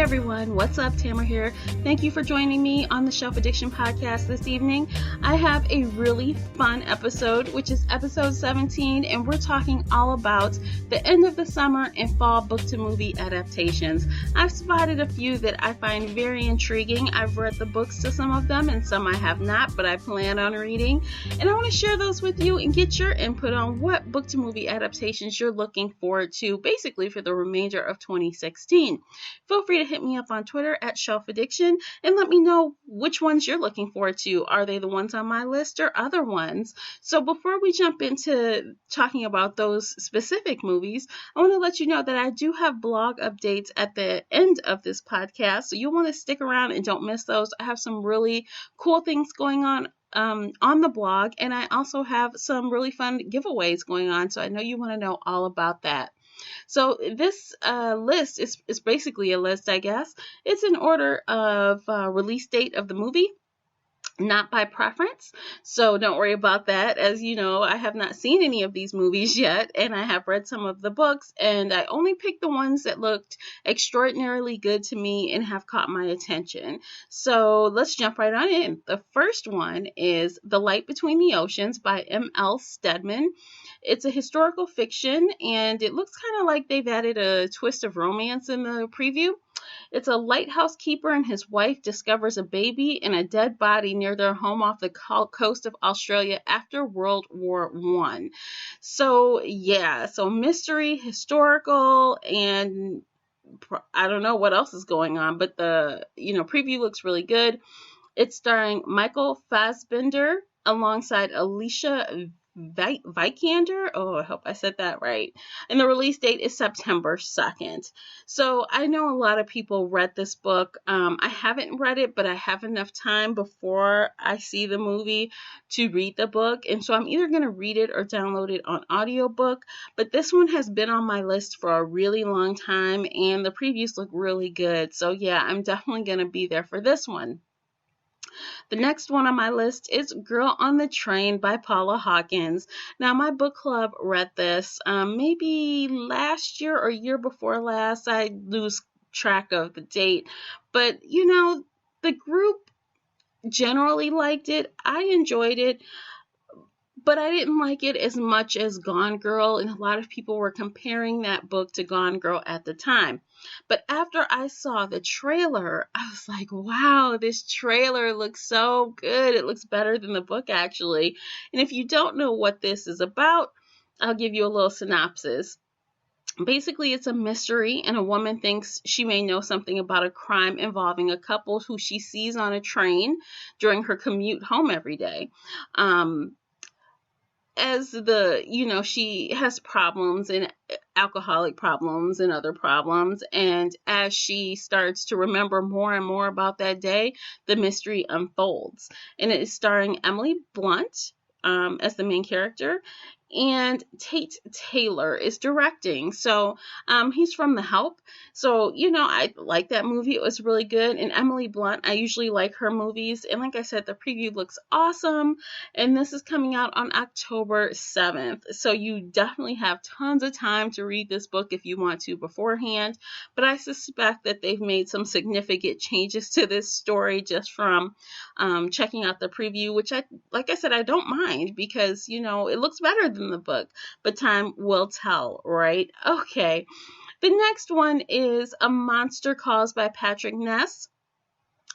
everyone, what's up? Tamara here. Thank you for joining me on the Shelf Addiction podcast this evening. I have a really fun episode, which is episode 17, and we're talking all about the end of the summer and fall book to movie adaptations. I've spotted a few that I find very intriguing. I've read the books to some of them and some I have not, but I plan on reading. And I want to share those with you and get your input on what book to movie adaptations you're looking forward to basically for the remainder of 2016. Feel free to hit me up on Twitter at Shelf Addiction and let me know which ones you're looking forward to. Are they the ones on my list or other ones? So before we jump into talking about those specific movies, I want to let you know that I do have blog updates at the end of this podcast. So you'll want to stick around and don't miss those. I have some really cool things going on the blog, and I also have some really fun giveaways going on. So I know you want to know all about that. So this list is basically a list, I guess. It's in order of release date of the movie, not by preference. So don't worry about that. As you know, I have not seen any of these movies yet, and I have read some of the books, and I only picked the ones that looked extraordinarily good to me and have caught my attention. So let's jump right on in. The first one is The Light Between the Oceans by M.L. Stedman. It's a historical fiction, and it looks kind of like they've added a twist of romance in the preview. It's a lighthouse keeper and his wife discovers a baby and a dead body near their home off the coast of Australia after World War I. So mystery, historical, and I don't know what else is going on, but the preview looks really good. It's starring Michael Fassbender alongside Alicia Vikander. Oh, I hope I said that right. And the release date is September 2nd. So I know a lot of people read this book. I haven't read it, but I have enough time before I see the movie to read the book. And so I'm either going to read it or download it on audiobook. But this one has been on my list for a really long time, and the previews look really good. So yeah, I'm definitely going to be there for this one. The next one on my list is Girl on the Train by Paula Hawkins. Now, my book club read this maybe last year or year before last. I lose track of the date. But, the group generally liked it. I enjoyed it. But I didn't like it as much as Gone Girl, and a lot of people were comparing that book to Gone Girl at the time. But after I saw the trailer, I was like, wow, this trailer looks so good. It looks better than the book, actually. And if you don't know what this is about, I'll give you a little synopsis. Basically, it's a mystery, and a woman thinks she may know something about a crime involving a couple who she sees on a train during her commute home every day. As she has problems and alcoholic problems and other problems. And as she starts to remember more and more about that day, the mystery unfolds. And it is starring Emily Blunt as the main character. And Tate Taylor is directing. So he's from The Help. So, I like that movie. It was really good. And Emily Blunt, I usually like her movies. And like I said, the preview looks awesome. And this is coming out on October 7th. So you definitely have tons of time to read this book if you want to beforehand. But I suspect that they've made some significant changes to this story just from checking out the preview, which like I said, I don't mind because, it looks better than the book, but time will tell, right? Okay. The next one is A Monster Calls by Patrick Ness.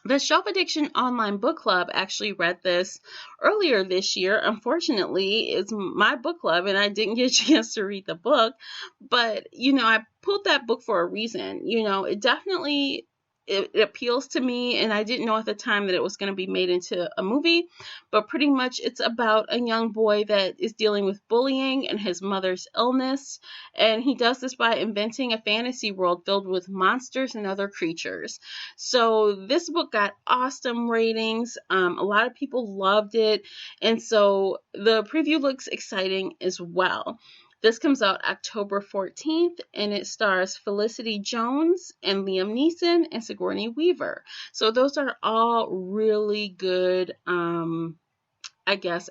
The Shelf Addiction Online Book Club actually read this earlier this year. Unfortunately, it's my book club and I didn't get a chance to read the book, but, I pulled that book for a reason. It definitely it appeals to me, and I didn't know at the time that it was going to be made into a movie, but pretty much it's about a young boy that is dealing with bullying and his mother's illness, and he does this by inventing a fantasy world filled with monsters and other creatures. So this book got awesome ratings. A lot of people loved it, and so the preview looks exciting as well. This comes out October 14th, and it stars Felicity Jones and Liam Neeson and Sigourney Weaver. So those are all really good,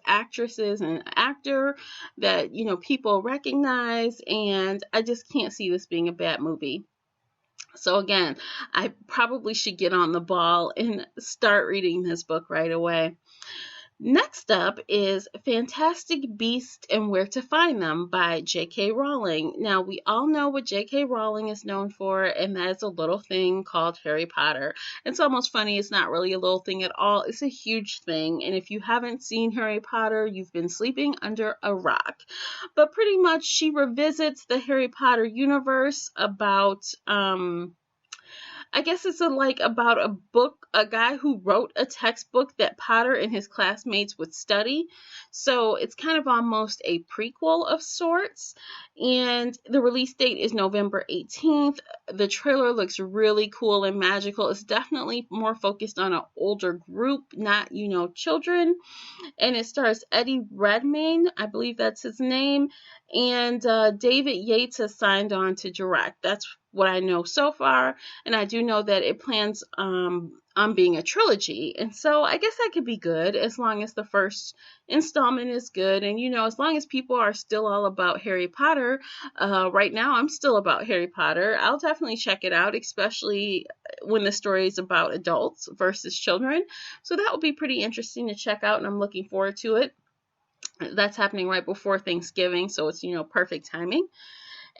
actresses and actor that, people recognize, and I just can't see this being a bad movie. So again, I probably should get on the ball and start reading this book right away. Next up is Fantastic Beasts and Where to Find Them by J.K. Rowling. Now, we all know what J.K. Rowling is known for, and that is a little thing called Harry Potter. It's almost funny, it's not really a little thing at all. It's a huge thing, and if you haven't seen Harry Potter, you've been sleeping under a rock. But pretty much, she revisits the Harry Potter universe about, I guess it's about a guy who wrote a textbook that Potter and his classmates would study. So it's kind of almost a prequel of sorts. And the release date is November 18th. The trailer looks really cool and magical. It's definitely more focused on an older group, not, children. And it stars Eddie Redmayne, I believe that's his name. And David Yates has signed on to direct. That's what I know so far, and I do know that it plans on being a trilogy, and so I guess that could be good as long as the first installment is good, and as long as people are still all about Harry Potter. Right now I'm still about Harry Potter. I'll definitely check it out, especially when the story is about adults versus children, so that will be pretty interesting to check out, and I'm looking forward to it. That's happening right before Thanksgiving, so it's perfect timing.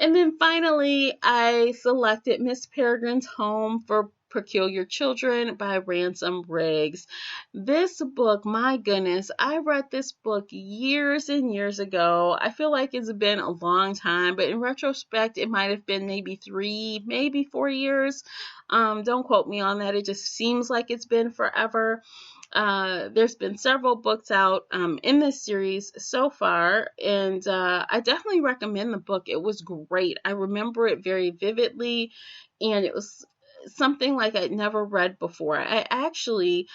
And then finally, I selected Miss Peregrine's Home for Peculiar Children by Ransom Riggs. This book, my goodness, I read this book years and years ago. I feel like it's been a long time, but in retrospect, it might have been maybe 3, maybe 4 years. Don't quote me on that. It just seems like it's been forever. There's been several books out in this series so far, and I definitely recommend the book. It was great. I remember it very vividly, and it was something like I'd never read before. I actually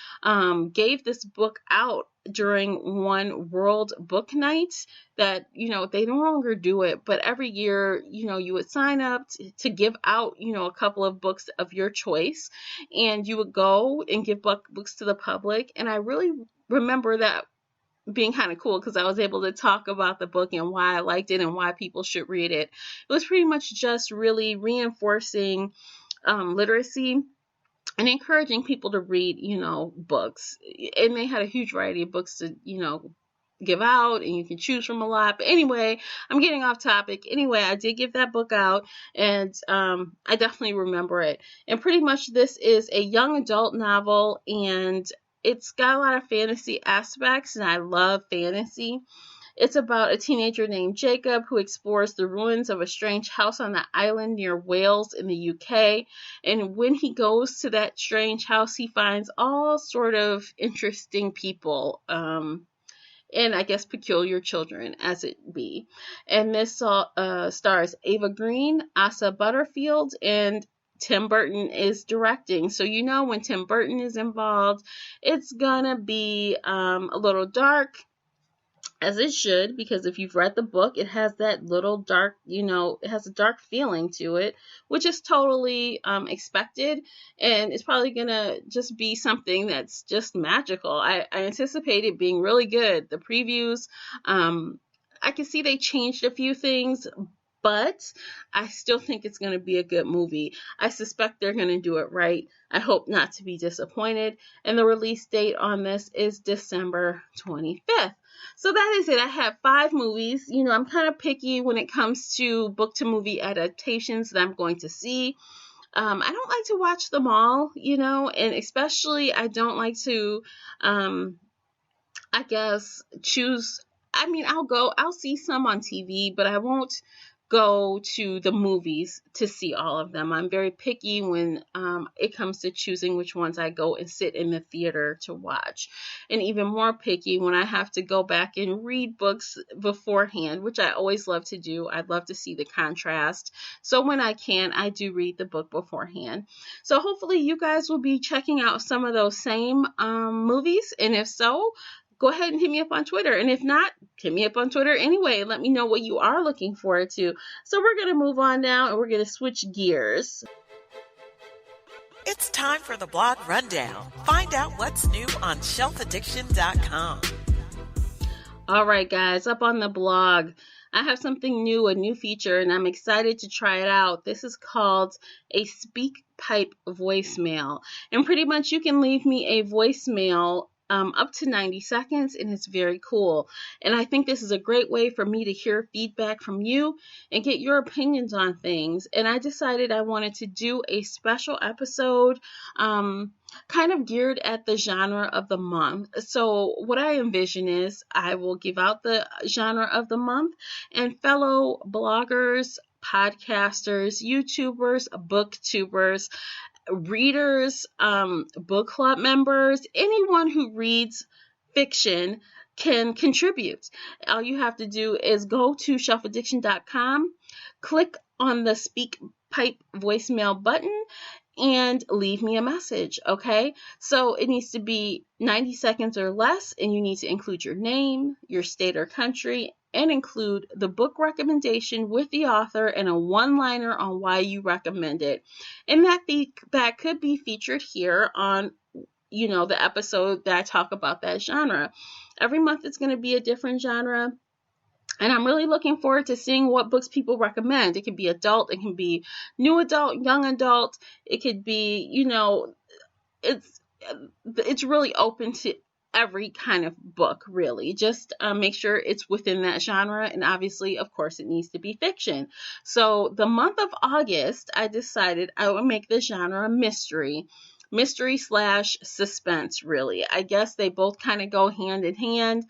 gave this book out during one World Book Night that, they no longer do it, but every year, you would sign up to give out, a couple of books of your choice, and you would go and give books to the public. And I really remember that being kind of cool because I was able to talk about the book and why I liked it and why people should read it. It was pretty much just really reinforcing literacy and encouraging people to read, books. And they had a huge variety of books to, give out, and you can choose from a lot. But anyway, I'm getting off topic. Anyway, I did give that book out, and I definitely remember it. And pretty much this is a young adult novel, and it's got a lot of fantasy aspects, and I love fantasy. It's about a teenager named Jacob who explores the ruins of a strange house on the island near Wales in the UK. And when he goes to that strange house, he finds all sort of interesting people, and I guess peculiar children, as it be. And this stars Ava Green, Asa Butterfield, and Tim Burton is directing. So when Tim Burton is involved, it's gonna be a little dark, as it should, because if you've read the book, it has that little dark, it has a dark feeling to it, which is totally expected, and it's probably gonna just be something that's just magical. I anticipate it being really good. The previews, I can see they changed a few things, but I still think it's going to be a good movie. I suspect they're going to do it right. I hope not to be disappointed. And the release date on this is December 25th. So that is it. I have 5 movies. I'm kind of picky when it comes to book to movie adaptations that I'm going to see. I don't like to watch them all, and especially I don't like to, choose. I'll see some on TV, but I won't go to the movies to see all of them. I'm very picky when it comes to choosing which ones I go and sit in the theater to watch. And even more picky when I have to go back and read books beforehand, which I always love to do. I'd love to see the contrast. So when I can, I do read the book beforehand. So hopefully you guys will be checking out some of those same movies. And if so, go ahead and hit me up on Twitter. And if not, hit me up on Twitter anyway and let me know what you are looking forward to. So we're going to move on now and we're going to switch gears. It's time for the blog rundown. Find out what's new on shelfaddiction.com. All right, guys, up on the blog, I have something new, a new feature, and I'm excited to try it out. This is called a speak pipe voicemail. And pretty much you can leave me a voicemail up to 90 seconds, and it's very cool. And I think this is a great way for me to hear feedback from you and get your opinions on things. And I decided I wanted to do a special episode kind of geared at the genre of the month. So what I envision is I will give out the genre of the month, and fellow bloggers, podcasters, YouTubers, booktubers, readers, book club members, anyone who reads fiction can contribute. All you have to do is go to shelfaddiction.com, click on the speak pipe voicemail button, and leave me a message, okay? So it needs to be 90 seconds or less, and you need to include your name, your state or country, and include the book recommendation with the author and a one-liner on why you recommend it. And that feedback could be featured here on, the episode that I talk about that genre. Every month it's going to be a different genre. And I'm really looking forward to seeing what books people recommend. It could be adult, it can be new adult, young adult. It could be, it's really open to every kind of book, really. Just make sure it's within that genre. And obviously, of course, it needs to be fiction. So the month of August, I decided I would make the genre mystery. Mystery/suspense, really. I guess they both kind of go hand in hand.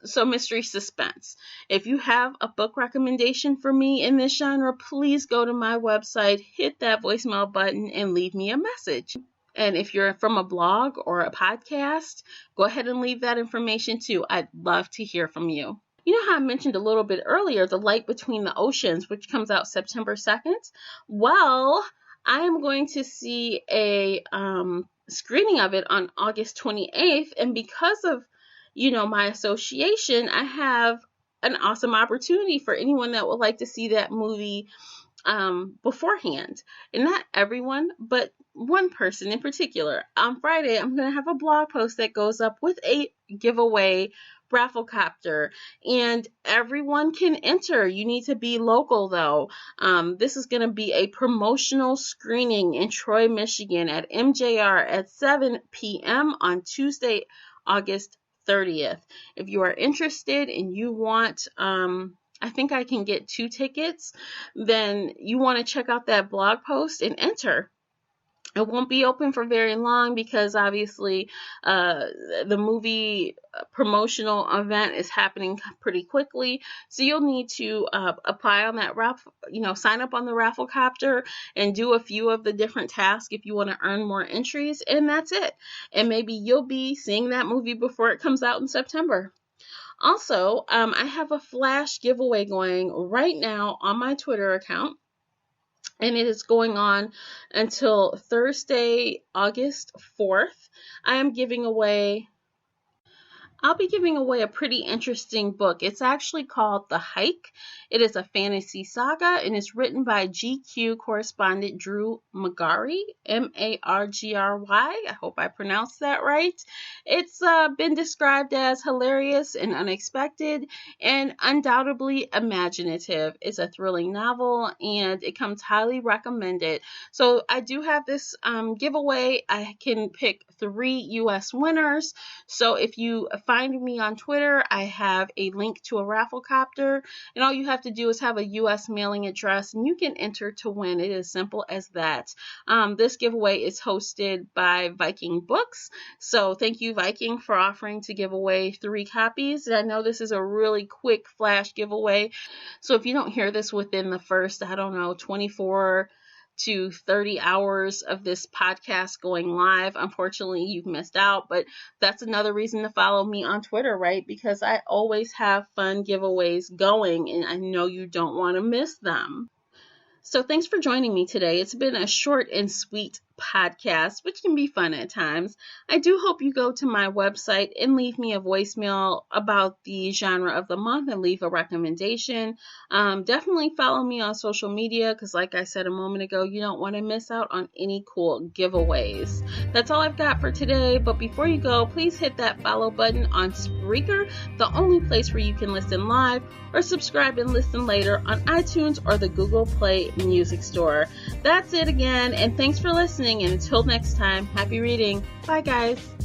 So mystery suspense. If you have a book recommendation for me in this genre, please go to my website, hit that voicemail button, and leave me a message. And if you're from a blog or a podcast, go ahead and leave that information too. I'd love to hear from you. You know how I mentioned a little bit earlier, The Light Between the Oceans, which comes out September 2nd? Well, I am going to see a screening of it on August 28th, and because of my association, I have an awesome opportunity for anyone that would like to see that movie beforehand. And not everyone, but one person in particular. On Friday, I'm going to have a blog post that goes up with a giveaway rafflecopter, and everyone can enter. You need to be local though. This is going to be a promotional screening in Troy, Michigan at MJR at 7 p.m. on Tuesday, August 30th. If you are interested and you want, I think I can get 2 tickets, then you want to check out that blog post and enter. It won't be open for very long because obviously the movie promotional event is happening pretty quickly. So you'll need to apply on that sign up on the rafflecopter and do a few of the different tasks if you want to earn more entries. And that's it. And maybe you'll be seeing that movie before it comes out in September. Also, I have a flash giveaway going right now on my Twitter account. And it is going on until Thursday, August 4th. I'll be giving away a pretty interesting book. It's actually called The Hike. It is a fantasy saga, and it's written by GQ correspondent Drew Magary, Margry. I hope I pronounced that right. It's been described as hilarious and unexpected and undoubtedly imaginative. It's a thrilling novel, and it comes highly recommended. So I do have this giveaway. I can pick 3 U.S. winners. So if you find me on Twitter, I have a link to a rafflecopter, and all you have to do is have a U.S. mailing address, and you can enter to win. It is simple as that. This giveaway is hosted by Viking Books, so thank you, Viking, for offering to give away 3 copies. And I know this is a really quick flash giveaway, so if you don't hear this within the first, 24 to 30 hours of this podcast going live, unfortunately you've missed out, but that's another reason to follow me on Twitter, right? Because I always have fun giveaways going, and I know you don't want to miss them. So thanks for joining me today. It's been a short and sweet podcast, which can be fun at times. I do hope you go to my website and leave me a voicemail about the genre of the month and leave a recommendation. Definitely follow me on social media because, like I said a moment ago, you don't want to miss out on any cool giveaways. That's all I've got for today, but before you go, please hit that follow button on Spreaker, the only place where you can listen live, or subscribe and listen later on iTunes or the Google Play Music Store. That's it again, and thanks for listening, and until next time, happy reading. Bye, guys.